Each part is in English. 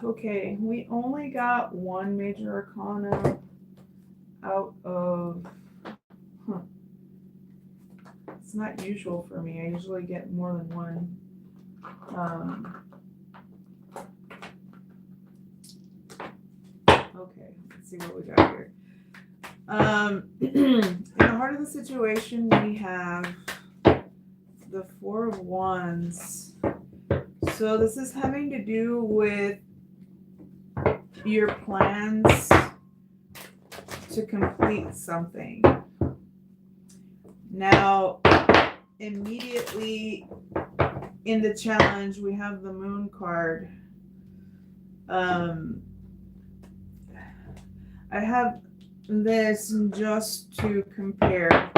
Okay, we only got one major arcana out of. Huh, it's not usual for me. I usually get more than one. Um, okay, let's see what we got here. In the heart of the situation, we have the Four of Wands. So this is having to do with your plans to complete something. Now, immediately in the challenge, we have the Moon card. Um, I have this just to compare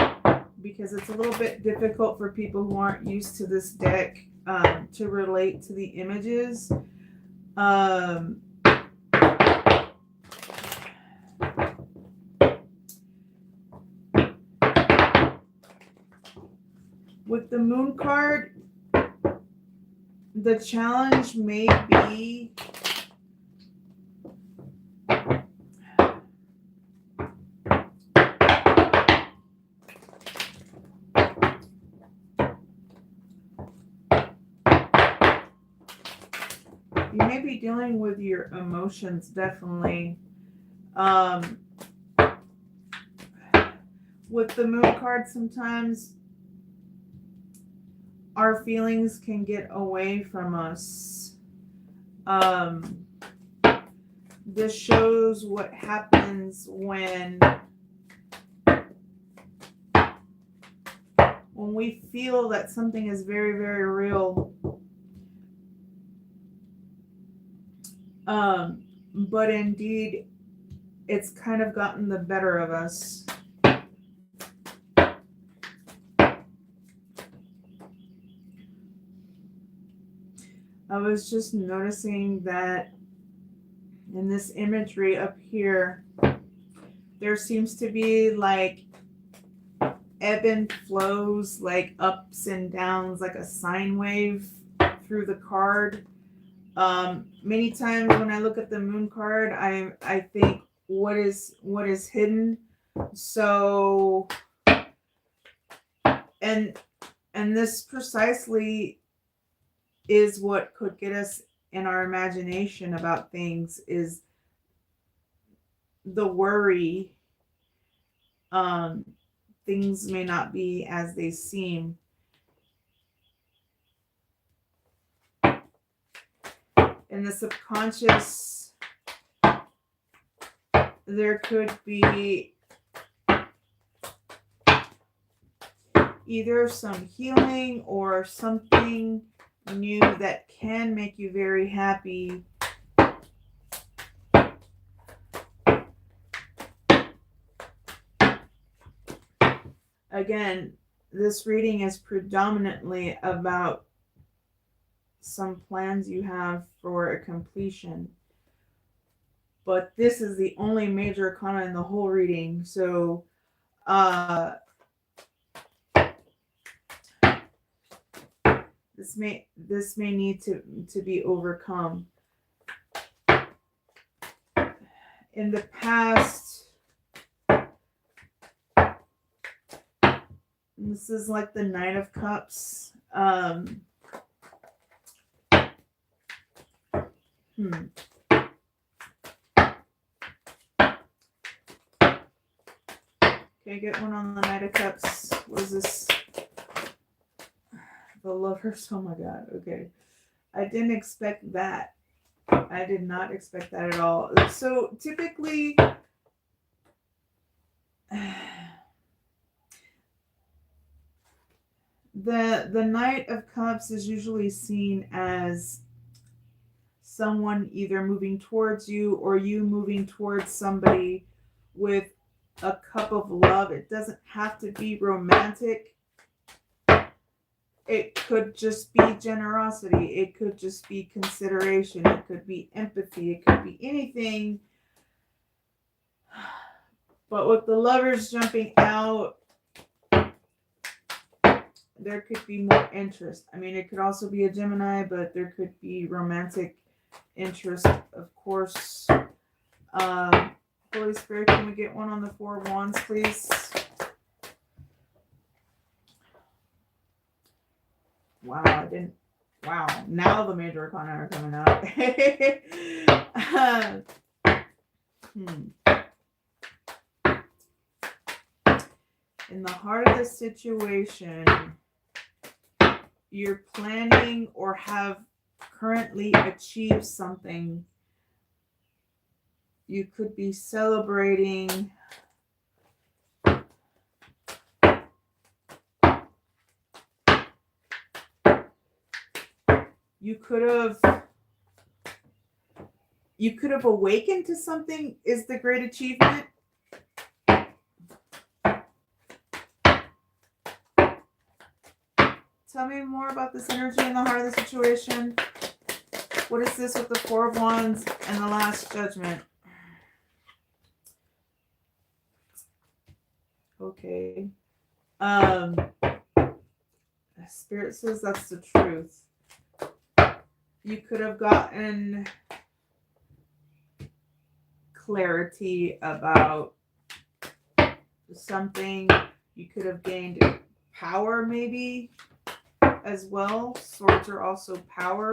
because it's a little bit difficult for people who aren't used to this deck to relate to the images. Um, with the Moon card, the challenge may be you may be dealing with your emotions, definitely. Um, with the Moon card, sometimes our feelings can get away from us. Um, this shows what happens when we feel that something is very, very real. But indeed, it's kind of gotten the better of us. I was just noticing that in this imagery up here, there seems to be like ebb and flows, like ups and downs, like a sine wave through the card. Many times when I look at the Moon card, I think what is hidden. So and this precisely is what could get us in our imagination about things, is the worry. um Things may not be as they seem. In the subconscious, there could be either some healing or something new that can make you very happy. Again, this reading is predominantly about some plans you have for a completion, but this is the only major arcana in the whole reading. So uh this may need to be overcome. In the past, this is like the Knight of Cups. Okay, get one on the Knight of Cups. What is this? The Lovers. Oh my god. Okay. I didn't expect that. I did not expect that at all. So typically, the Knight of Cups is usually seen as someone either moving towards you or you moving towards somebody with a cup of love. It doesn't have to be romantic. It could just be generosity. It could just be consideration. It could be empathy. It could be anything. But with the Lovers jumping out, there could be more interest. I mean, it could also be a Gemini, but there could be romantic interest, of course. Holy Spirit, can we get one on the Four of Wands, please? Wow, I didn't. Wow, now the major arcana are coming out. In the heart of the situation, you're planning or have currently achieved something. You could be celebrating you could have awakened to something is the great achievement. Tell me more about this energy in the heart of the situation. What is this with the Four of Wands and the Last Judgment? Okay. Spirit says that's the truth. You could have gotten clarity about something. You could have gained power maybe as well. Swords are also power.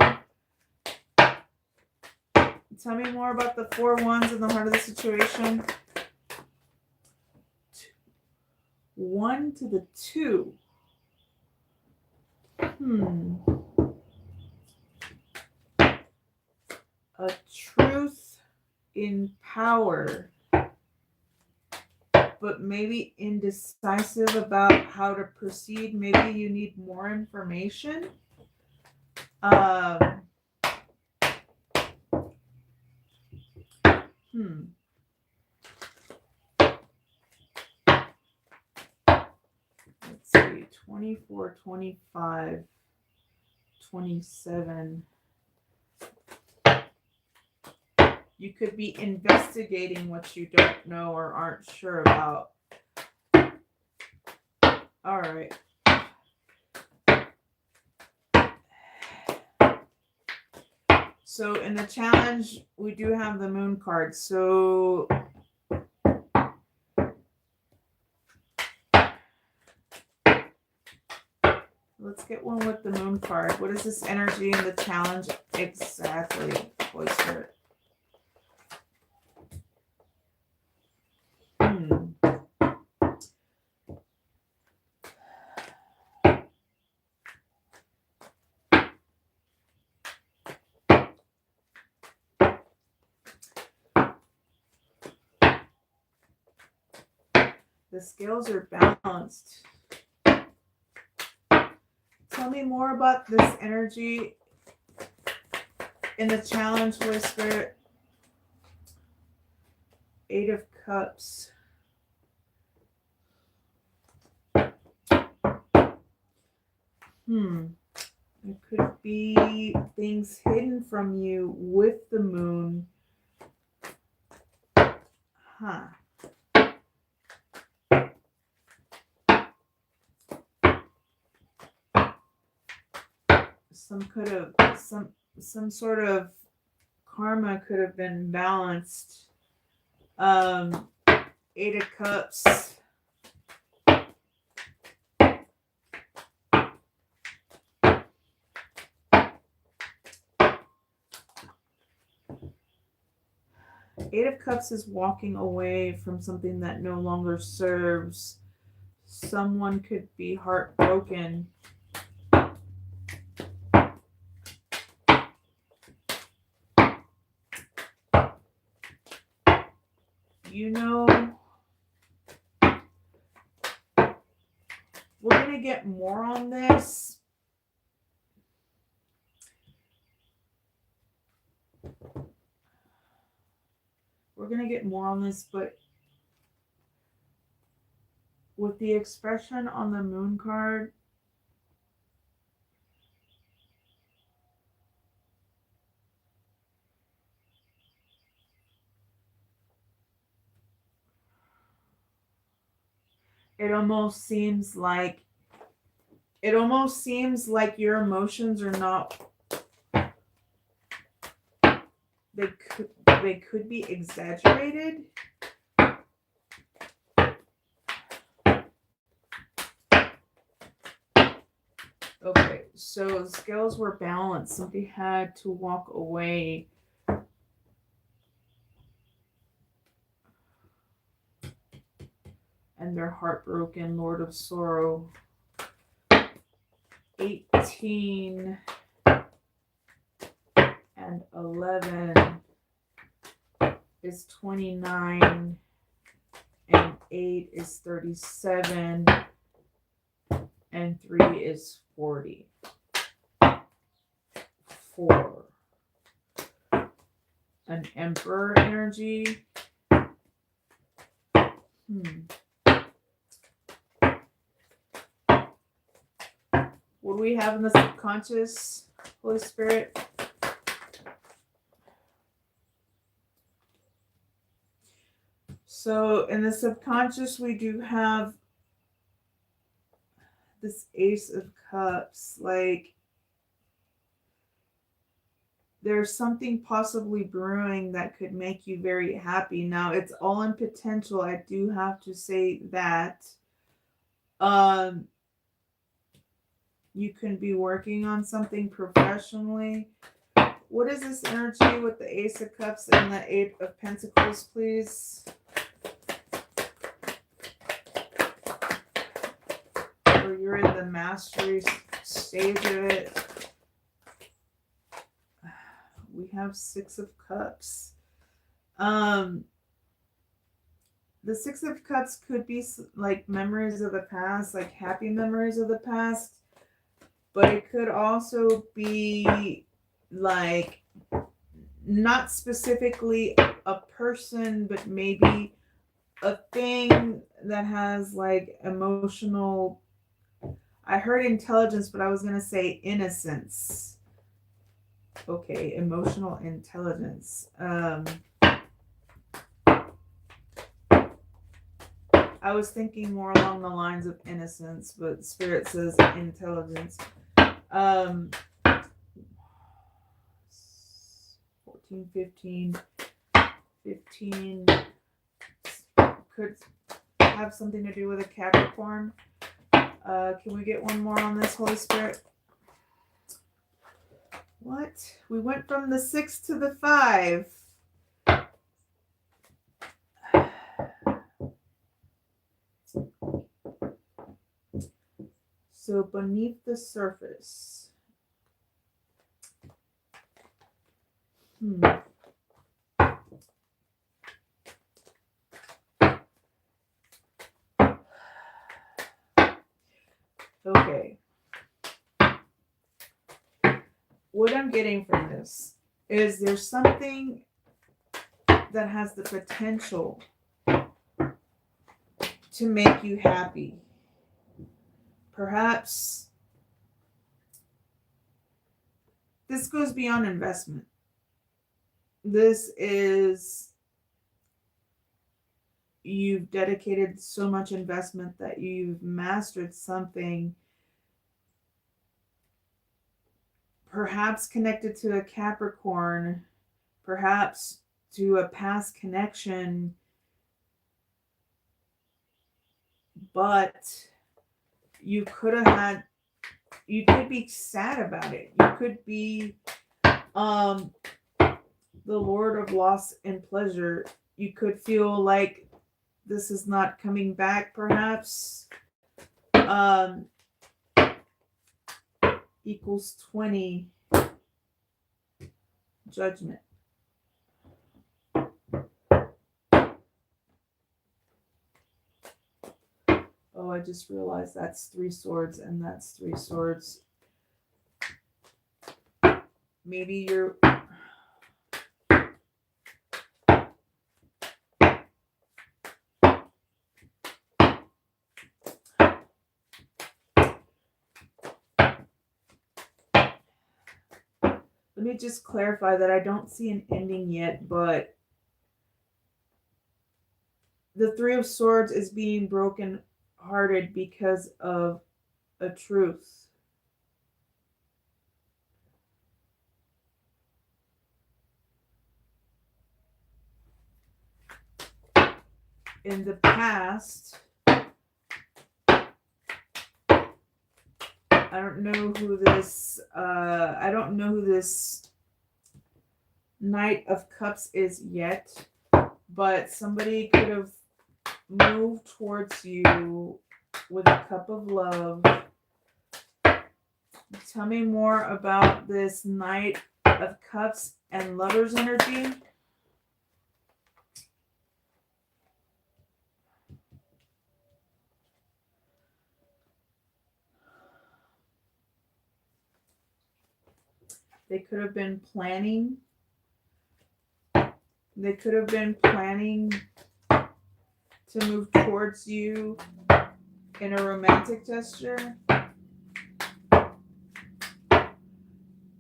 Tell me more about the Four of Wands in the heart of the situation. 1 to the 2. A truth in power, but maybe indecisive about how to proceed. Maybe you need more information. Let's see, 24, 25, 27. You could be investigating what you don't know or aren't sure about. All right. So in the challenge, we do have the Moon card. So let's get one with the Moon card. What is this energy in the challenge exactly, Holy Spirit? The scales are balanced. Tell me more about this energy in the challenge, Holy Spirit. 8 of Cups. There could be things hidden from you with the Moon. Some sort of karma could have been balanced. 8 of Cups. Eight of Cups is walking away from something that no longer serves. Someone could be heartbroken. You know, we're going to get more on this. We're going to get more on this, but with the expression on the Moon card, it almost seems like your emotions are not they could be exaggerated. Okay, so the scales were balanced. Somebody had to walk away. And they're heartbroken, Lord of Sorrow. 18 and 11 is 29, and 8 is 37, and 3 is 40. 4. An Emperor energy. What do we have in the subconscious, Holy Spirit? So in the subconscious, we do have this Ace of Cups. Like, there's something possibly brewing that could make you very happy. Now, it's all in potential. I do have to say that. You can be working on something professionally. What is this energy with the Ace of Cups and the 8 of Pentacles, please? Or you're in the mastery stage of it. We have 6 of Cups. The 6 of Cups could be like memories of the past, like happy memories of the past. But it could also be like not specifically a person, but maybe a thing that has like emotional. I heard intelligence, but I was going to say innocence. Okay, emotional intelligence. I was thinking more along the lines of innocence, but Spirit says intelligence. 14, 15 could have something to do with a Capricorn. Can we get one more on this, Holy Spirit? What? We went from the 6 to the 5. So beneath the surface. Okay. What I'm getting from this is there's something that has the potential to make you happy. Perhaps this goes beyond investment. This is, you've dedicated so much investment that you've mastered something, perhaps connected to a Capricorn, perhaps to a past connection, but you could be sad about it. You could be the Lord of loss and pleasure. You could feel like this is not coming back, perhaps. Equals 20. Judgment. Oh, I just realized that's 3 swords and that's 3 swords. Maybe you're... Let me just clarify that I don't see an ending yet, but the 3 of Swords is being broken hearted because of a truth. in the past, I don't know who this Knight of Cups is yet, but somebody could have moved towards you with a cup of love. Tell me more about this Knight of Cups and Lover's energy. They could have been planning. They could have been planning to move towards you in a romantic gesture.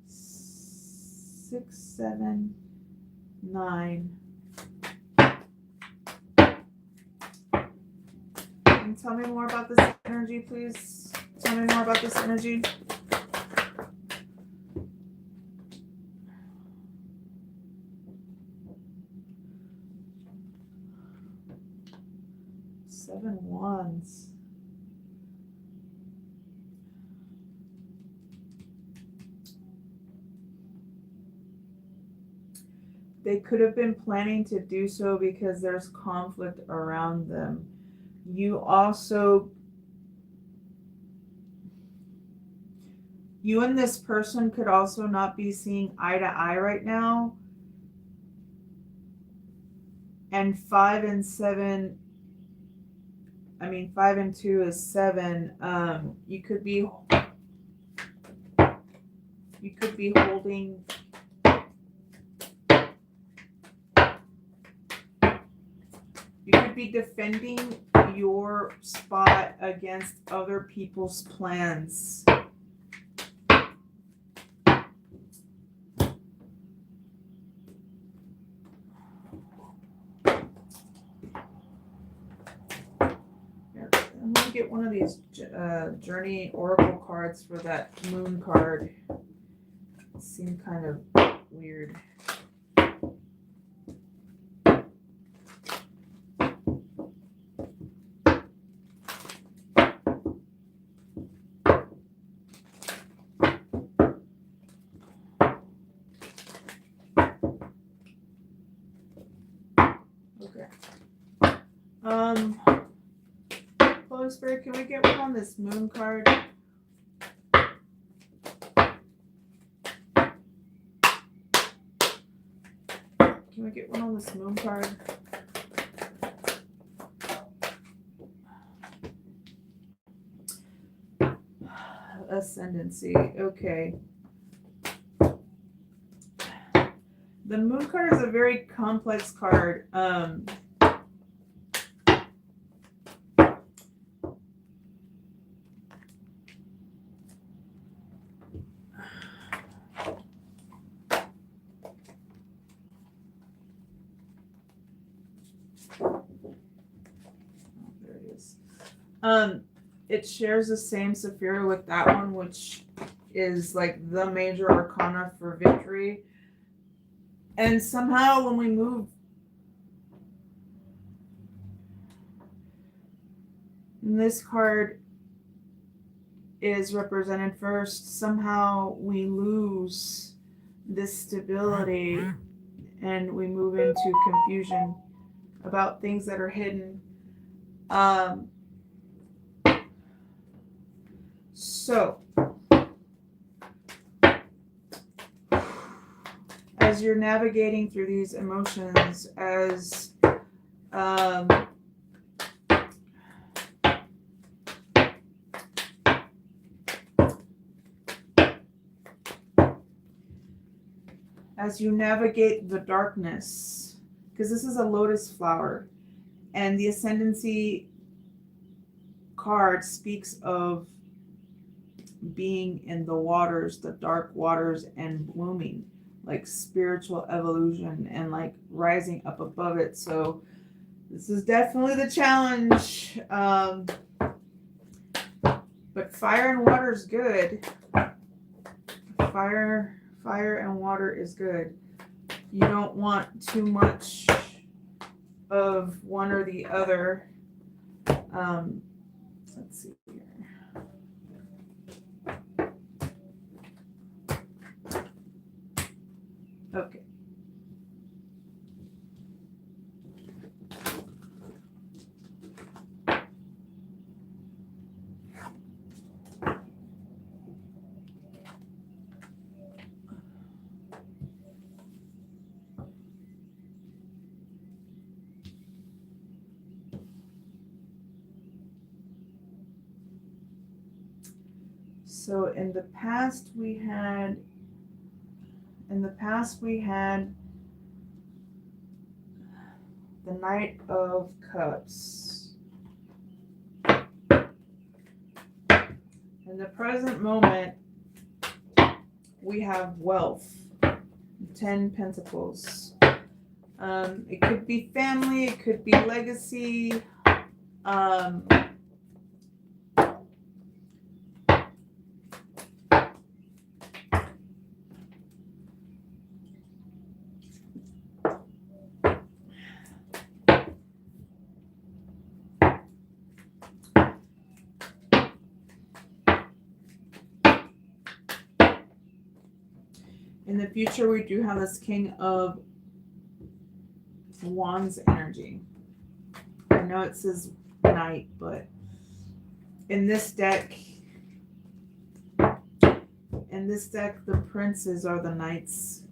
6, 7, 9. Can you tell me more about this energy, please? Tell me more about this energy. Seven Wands. They could have been planning to do so because there's conflict around them. You and this person could also not be seeing eye to eye right now. And 5 and 7, 5 and 2 is 7. You could be holding. You could be defending your spot against other people's plans. I'm going to get one of these Journey Oracle cards for that Moon card. It seemed kind of weird. Okay. Holy Spirit, can we get one on this Moon card? Can we get one on this Moon card? Ascendancy. Okay. The Moon card is a very complex card. There it is. It shares the same Sephira with that one, which is like the major arcana for victory. And somehow when we move, this card is represented first, somehow we lose this stability and we move into confusion about things that are hidden. So, as you're navigating through these emotions, as you navigate the darkness, because this is a lotus flower, and the ascendancy card speaks of being in the waters, the dark waters, and blooming, like spiritual evolution and like rising up above it. So this is definitely the challenge. But fire and water is good. Fire and water is good. You don't want too much of one or the other. Let's see here. Okay. So in the past we had the Knight of Cups. In the present moment, we have wealth, 10 Pentacles. It could be family, it could be legacy. In the future, we do have this King of Wands energy. I know it says Knight, but in this deck, the princes are the knights.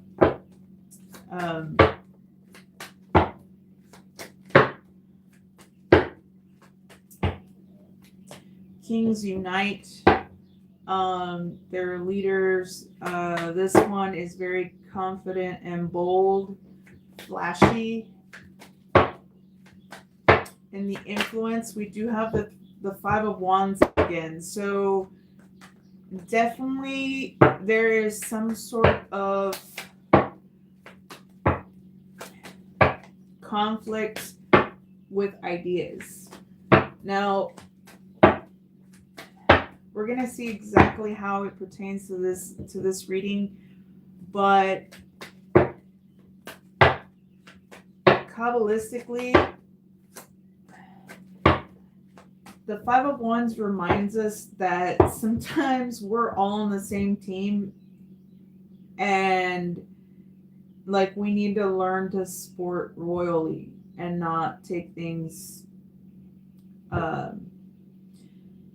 Kings unite. They're leaders. This one is very confident and bold, flashy. In the influence, we do have the Five of Wands again. So definitely there is some sort of conflict with ideas. Now, we're going to see exactly how it pertains to this reading, but Kabbalistically, the Five of Wands reminds us that sometimes we're all on the same team, and like we need to learn to sport royally and not take things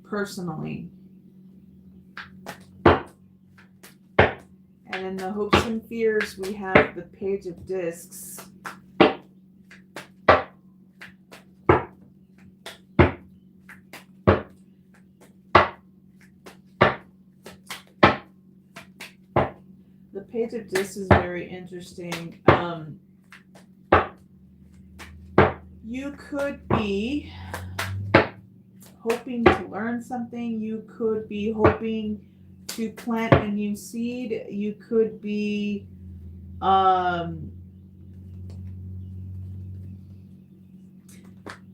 personally. And in the hopes and fears, we have the Page of Discs. The Page of Discs is very interesting. You could be hoping to learn something. You could be hoping to plant a new seed. You could be I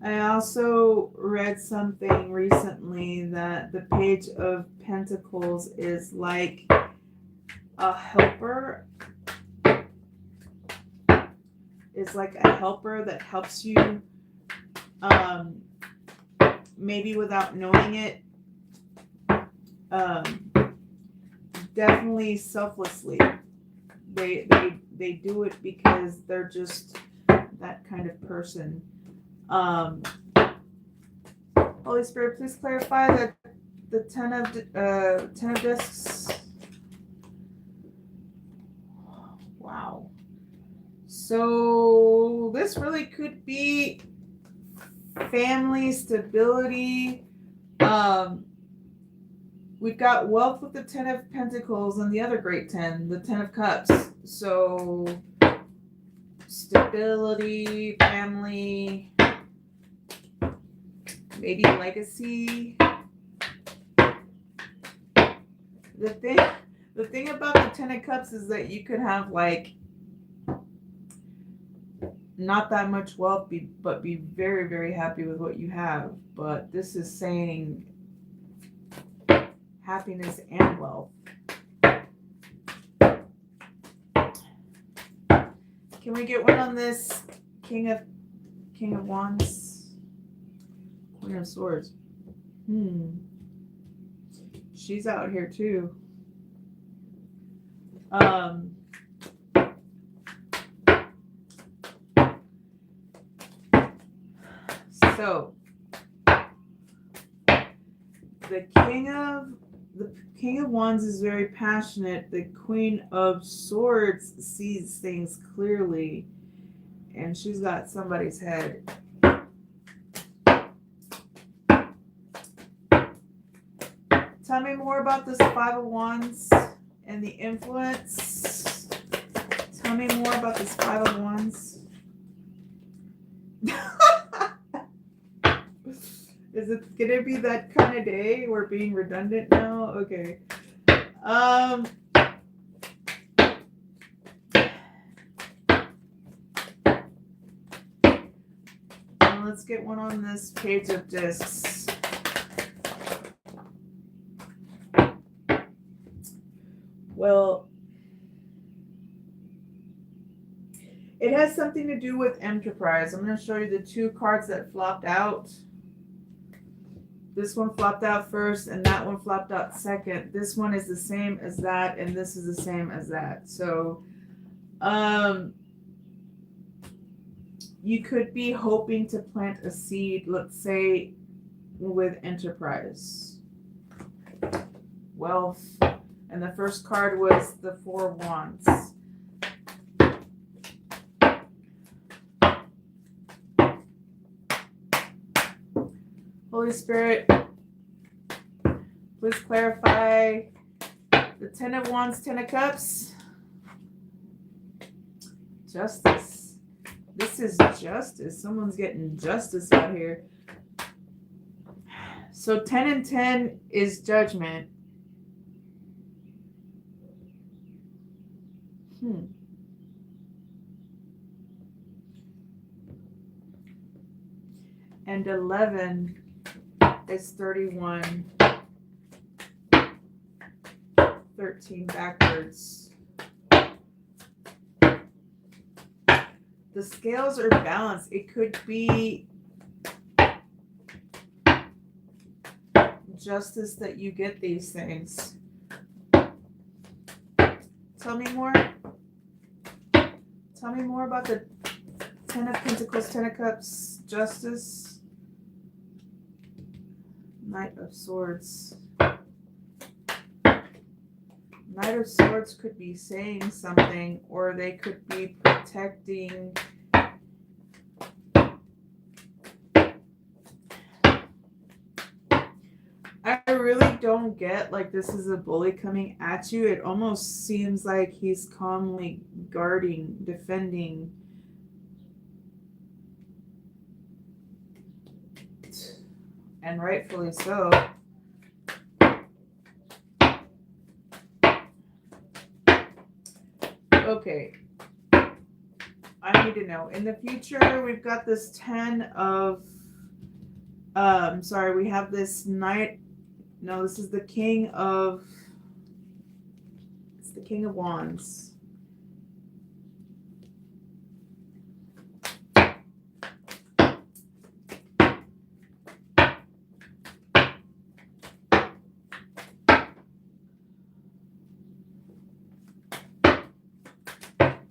also read something recently that the Page of Pentacles is like a helper. Is like a helper that helps you maybe without knowing it, definitely selflessly. They do it because they're just that kind of person. Holy Spirit, please clarify that the ten of discs. Wow. So this really could be family stability. We've got wealth with the 10 of Pentacles and the other great 10, the 10 of Cups. So stability, family, maybe legacy. The thing about the 10 of Cups is that you could have like not that much wealth, but be very, very happy with what you have. But this is saying happiness and wealth. Can we get one on this King of King of Wands, Queen of Swords. She's out here too. So the King of Wands is very passionate. The Queen of Swords sees things clearly, and she's got somebody's head. Tell me more about this Five of Wands and the influence. Tell me more about this Five of Wands. Is it gonna be that kind of day? We're being redundant now? Okay. Let's get one on this Page of Discs. Well, it has something to do with enterprise. I'm going to show you the two cards that flopped out. This one flopped out first, and that one flopped out second. This one is the same as that, and this is the same as that. So, you could be hoping to plant a seed, let's say, with enterprise. Wealth. And the first card was the Four of Wands. Holy Spirit, please clarify the Ten of Wands, Ten of Cups. Justice. This is justice. Someone's getting justice out here. So 10 and 10 is judgment. And 11 is 31. 13 backwards. The scales are balanced. It could be justice that you get these things. Tell me more. Tell me more about the Ten of Pentacles, Ten of Cups, justice. Knight of Swords. Knight of Swords could be saying something, or they could be protecting. I really don't get, like, this is a bully coming at you. It almost seems like he's calmly guarding, defending. And rightfully so. Okay. I need to know. In the future, we've got this 10 of, we have this Knight. No, this is the King of, it's the King of Wands.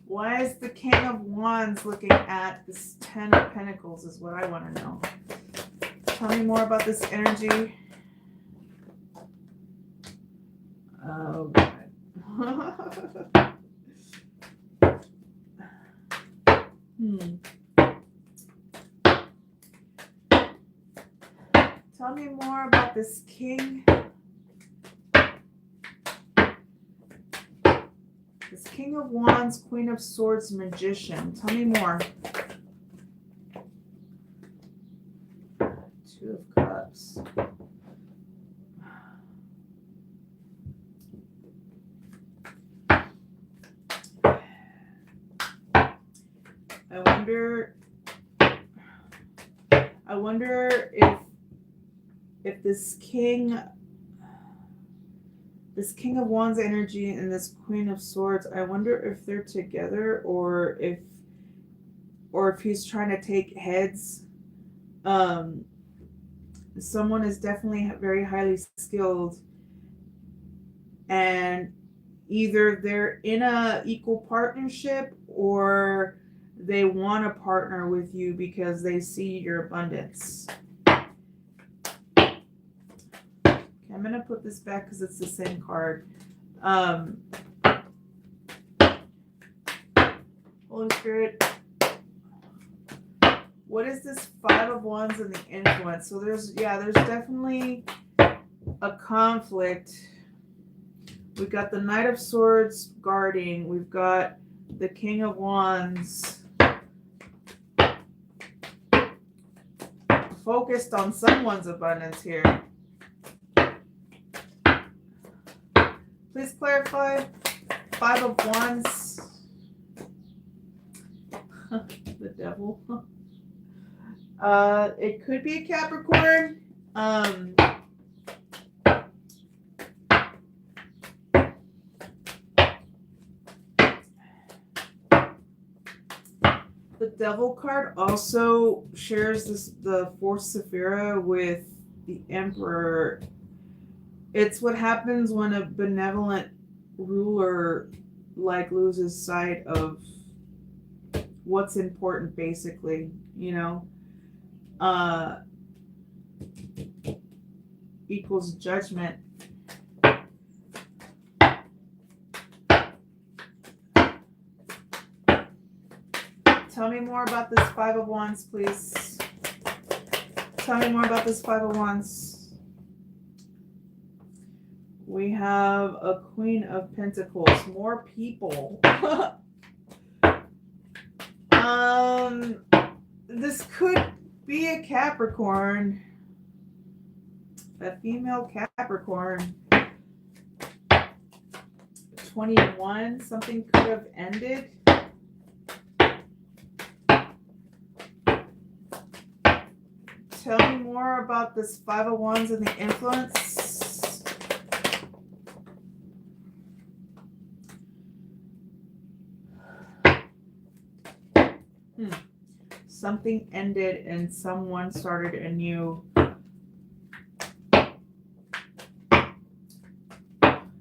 Why is the King of Wands looking at this 10 of Pentacles is what I want to know. Tell me more about this energy. Oh, God. Tell me more about this King. This King of Wands, Queen of Swords, Magician. Tell me more. Two of Cups. I wonder if this King of Wands energy and this Queen of Swords, I wonder if they're together, or if or if he's trying to take heads. Someone is definitely very highly skilled, and either they're in a equal partnership or they want to partner with you because they see your abundance. Okay, I'm going to put this back because it's the same card. Holy Spirit, what is this Five of Wands and the influence? So there's definitely a conflict. We've got the Knight of Swords guarding. We've got the King of Wands focused on someone's abundance here. Please clarify. Five of Wands. The devil. It could be a Capricorn. The Devil card also shares the fourth Sephira with the Emperor. It's what happens when a benevolent ruler loses sight of what's important, basically, equals judgment. Tell me more about this Five of Wands, please. Tell me more about this Five of Wands. We have a Queen of Pentacles. More people. This could be a Capricorn. A female Capricorn. 21. Something could have ended. Tell me more about this Five of Wands and the influence. Something ended and someone started anew.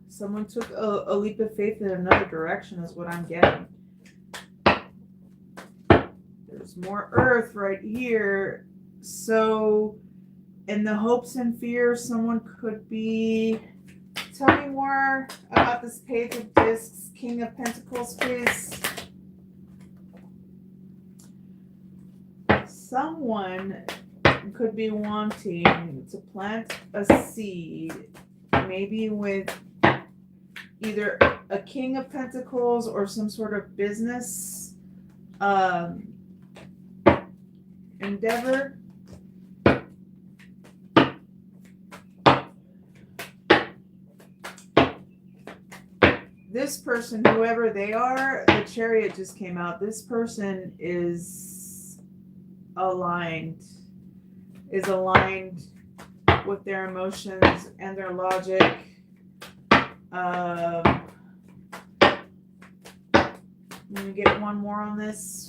Someone took a leap of faith in another direction is what I'm getting. There's more earth right here. So, in the hopes and fears, someone could be... Tell me more about this Page of Discs, King of Pentacles, please. Someone could be wanting to plant a seed, maybe with either a King of Pentacles or some sort of business endeavor. This person, whoever they are, the Chariot just came out. This person is aligned with their emotions and their logic. Can we get one more on this?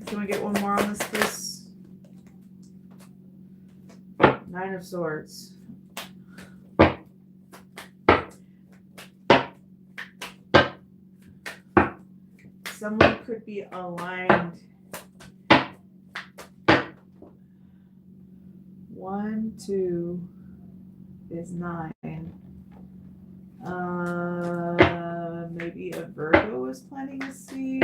Can we get one more on this, please? Nine of Swords. Someone could be aligned. 1, 2 is 9. Maybe a Virgo is planting a seed.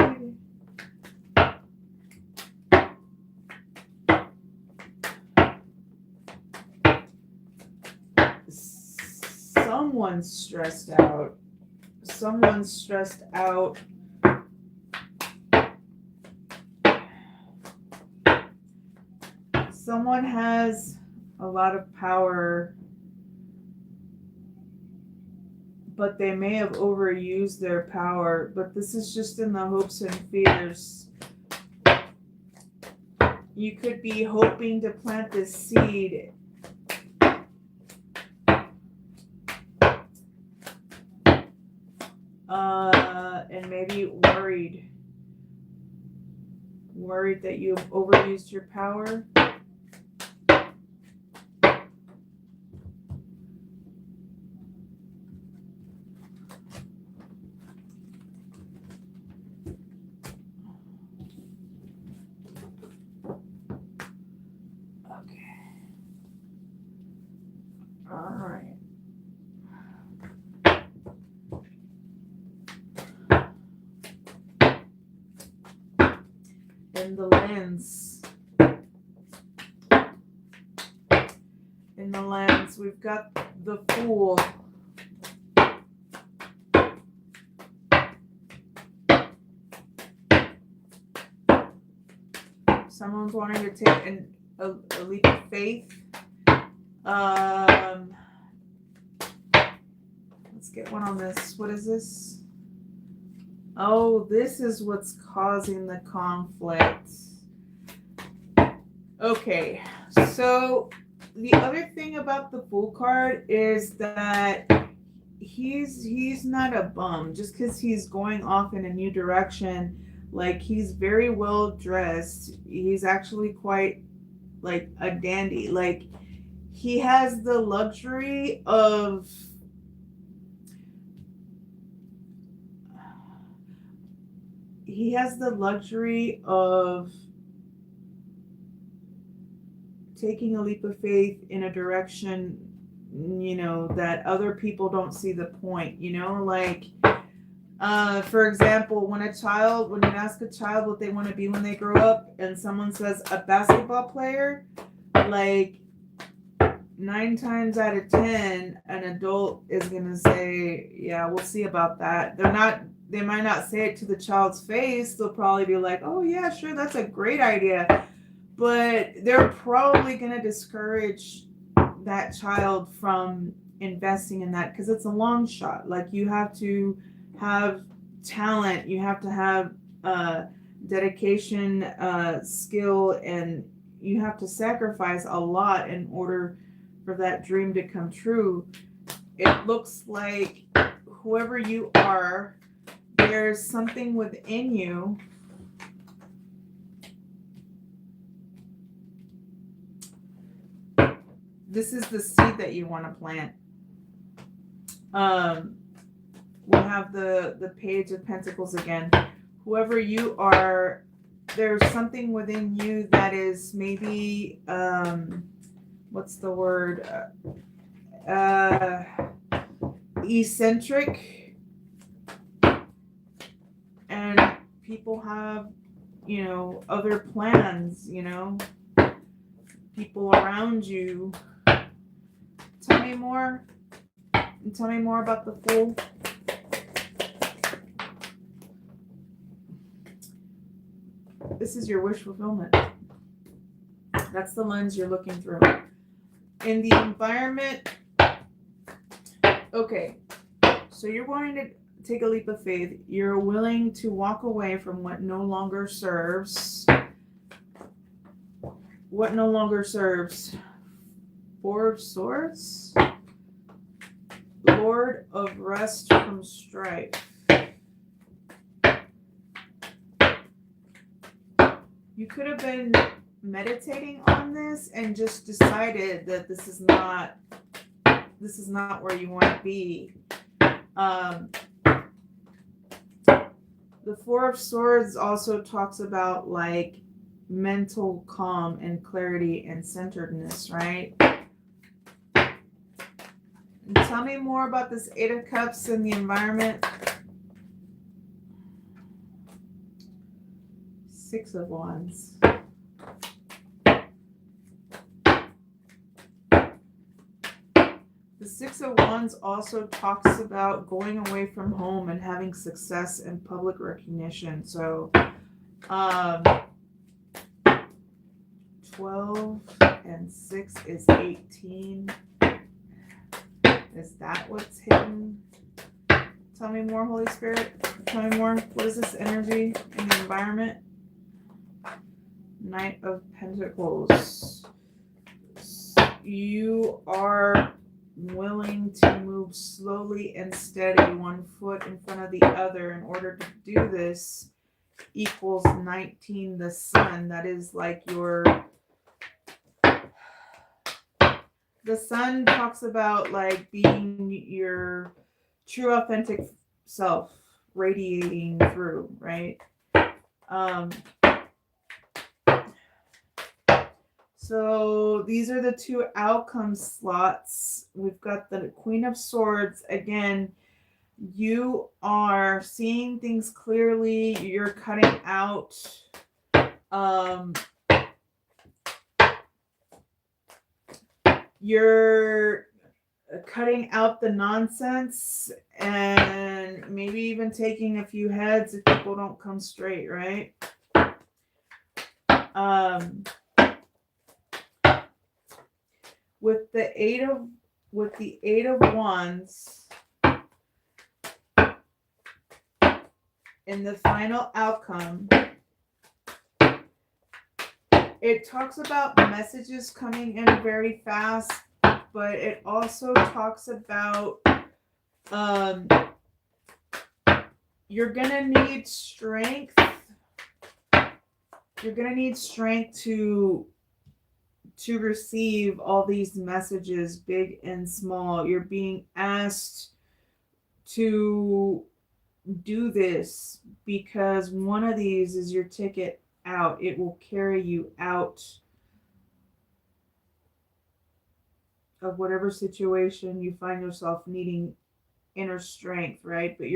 Someone's stressed out. Someone's stressed out. Someone has a lot of power, but they may have overused their power. But this is just in the hopes and fears. You could be hoping to plant this seed. And maybe worried. Worried that you overused your power. In the lens, we've got the Fool. Someone's wanting to take a leap of faith. Let's get one on this. What is this? Oh, this is what's causing the conflict. Okay, so the other thing about the Fool card is that he's not a bum just because he's going off in a new direction. Like, he's very well dressed. He's actually quite like a dandy. Like, he has the luxury of taking a leap of faith in a direction, you know, that other people don't see the point, you know, like, for example, when you ask a child what they want to be when they grow up, and someone says a basketball player, like 9 times out of 10, an adult is going to say, yeah, we'll see about that. They might not say it to the child's face. They'll probably be like, oh yeah, sure, that's a great idea. But they're probably going to discourage that child from investing in that because it's a long shot. Like, you have to have talent, you have to have dedication, skill, and you have to sacrifice a lot in order for that dream to come true. It looks like whoever you are, there's something within you this is the seed that you want to plant. We have the Page of Pentacles again. Whoever you are, there's something within you that is maybe, what's the word? Eccentric. And people have, you know, other plans, you know, people around you. Tell me more. Tell me more about the Fool. This is your wish fulfillment. That's the lens you're looking through. In the environment, okay, so you're wanting to take a leap of faith. You're willing to walk away from what no longer serves. What no longer serves? Four of Swords. Lord of Rest from Strife. You could have been meditating on this and just decided that this is not where you want to be. The Four of Swords also talks about like mental calm and clarity and centeredness, right? And tell me more about this Eight of Cups and the environment. Six of Wands. The Six of Wands also talks about going away from home and having success and public recognition. So 12 and 6 is 18. Is that what's hidden? Tell me more, Holy Spirit. Tell me more. What is this energy in the environment? Knight of Pentacles. You are willing to move slowly and steady, one foot in front of the other. In order to do this, equals 19, the sun. That is like the sun talks about like being your true authentic self radiating through, right? Um, so these are the two outcome slots. We've got the Queen of Swords. Again, you are seeing things clearly. You're cutting out you're cutting out the nonsense and maybe even taking a few heads if people don't come straight, right? With the eight of wands in the final outcome, it talks about messages coming in very fast, but it also talks about you're gonna need strength. You're gonna need strength to receive all these messages, big and small. You're being asked to do this because one of these is your ticket out. It will carry you out of whatever situation you find yourself needing inner strength, right? But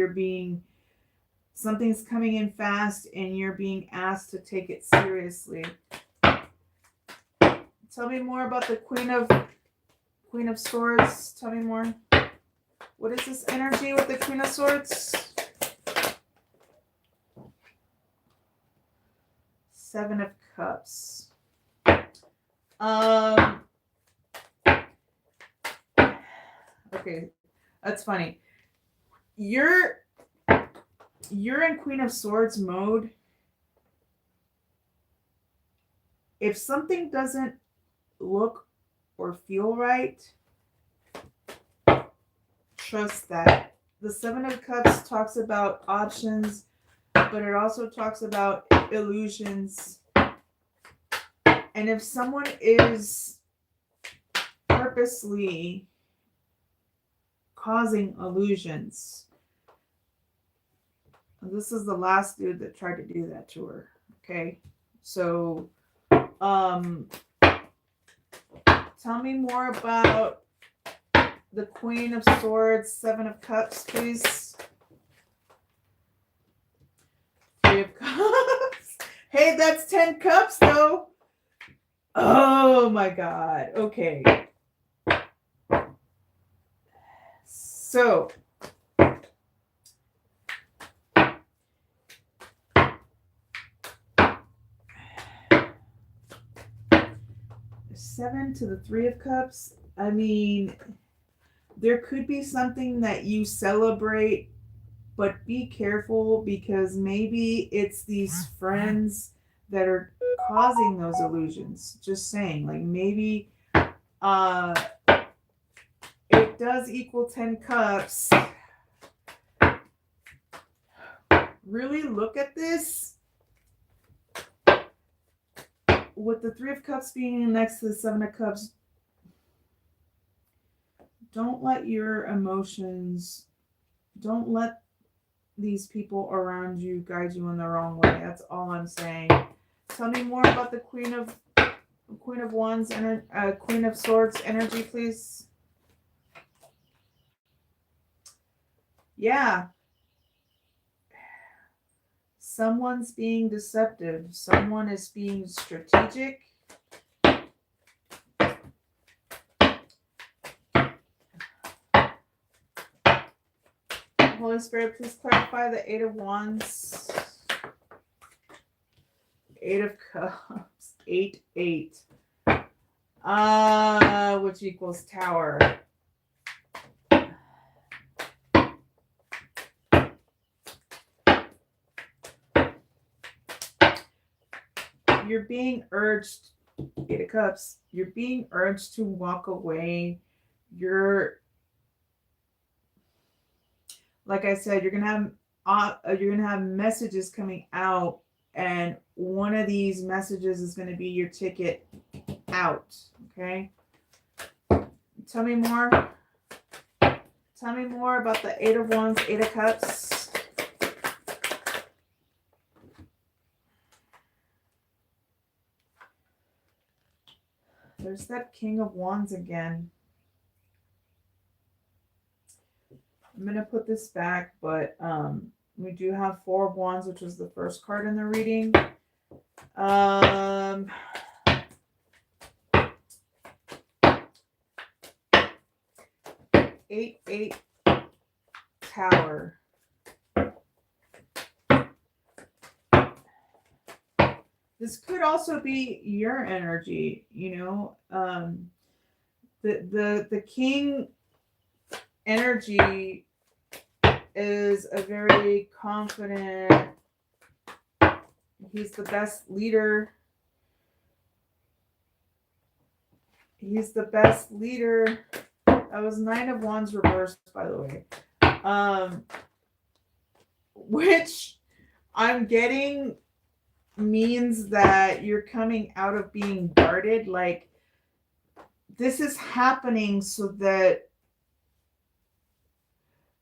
something's coming in fast and you're being asked to take it seriously. Tell me more about the Queen of Swords. Tell me more. What is this energy with the Queen of Swords? Seven of Cups. Okay, that's funny. You're in Queen of Swords mode. If something doesn't look or feel right, trust that. The Seven of Cups talks about options, but it also talks about illusions. And if someone is purposely causing illusions, this is the last dude that tried to do that to her. Okay, so tell me more about the Queen of Swords, Seven of Cups, please. Three of Cups. Hey, that's 10 cups, though. Oh, my God. Okay. So, Seven to the Three of Cups. I mean, there could be something that you celebrate, but be careful because maybe it's these friends that are causing those illusions. Just saying, like maybe it does equal 10 cups. Really look at this. With the Three of Cups being next to the Seven of Cups, don't let your emotions, don't let these people around you guide you in the wrong way. That's all I'm saying. Tell me more about the Queen of Wands and Queen of Swords energy, please. Yeah. Someone's being deceptive. Someone is being strategic. Holy Spirit, please clarify the Eight of Wands. Eight of Cups. 8, 8. Which equals Tower. You're being urged, Eight of Cups, you're being urged to walk away. Like I said, you're going to have you're going to have messages coming out, and one of these messages is going to be your ticket out. Okay. Tell me more. Tell me more about the Eight of Wands, Eight of Cups. There's that King of Wands again. I'm going to put this back, but we do have Four of Wands, which was the first card in the reading. 8 Tower. This could also be your energy, you know. The king energy is a very confident. He's the best leader. He's the best leader. That was Nine of Wands reversed, by the way. Which I'm getting means that you're coming out of being guarded. Like, this is happening so that,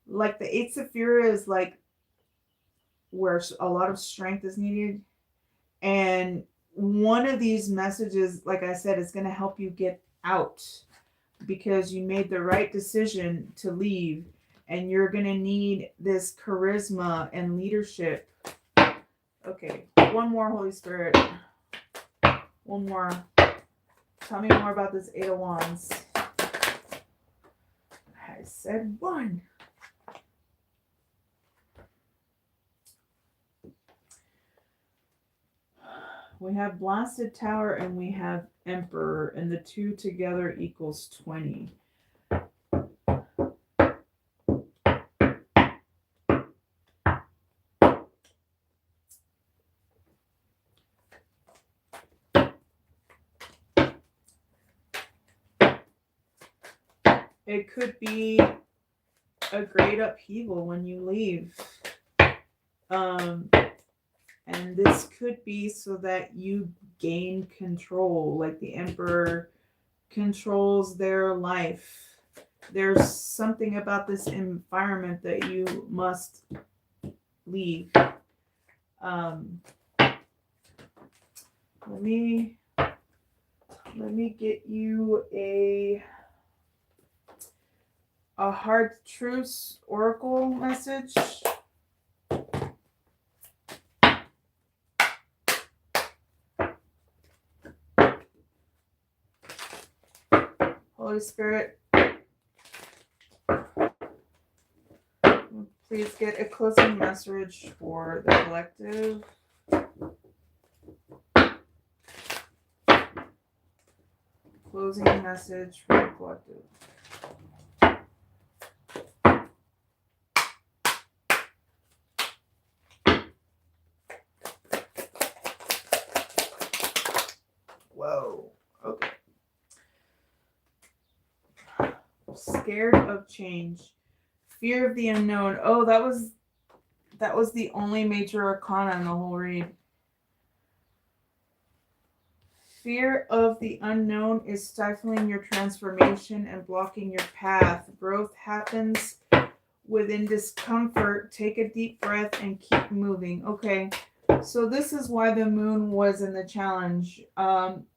like, the Eight Sephira is like where a lot of strength is needed. And one of these messages, like I said, is going to help you get out because you made the right decision to leave, and you're going to need this charisma and leadership. Okay, one more, Holy Spirit. One more. Tell me more about this Eight of Wands. I said one. We have Blasted Tower and we have Emperor, and the two together equals 20. It could be a great upheaval when you leave. And this could be so that you gain control, like the Emperor controls their life. There's something about this environment that you must leave. Let me get you a hard truths oracle message. Holy Spirit, please get a closing message for the collective. Closing message for the collective. Whoa. Okay. Scared of change. Fear of the unknown. Oh, that was the only major arcana in the whole read. Fear of the unknown is stifling your transformation and blocking your path. Growth happens within discomfort. Take a deep breath and keep moving. Okay. So this is why the moon was in the challenge.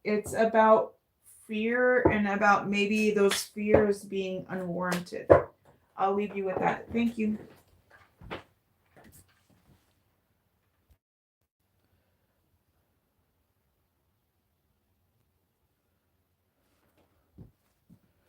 It's about fear and about maybe those fears being unwarranted. I'll leave you with that. Thank you.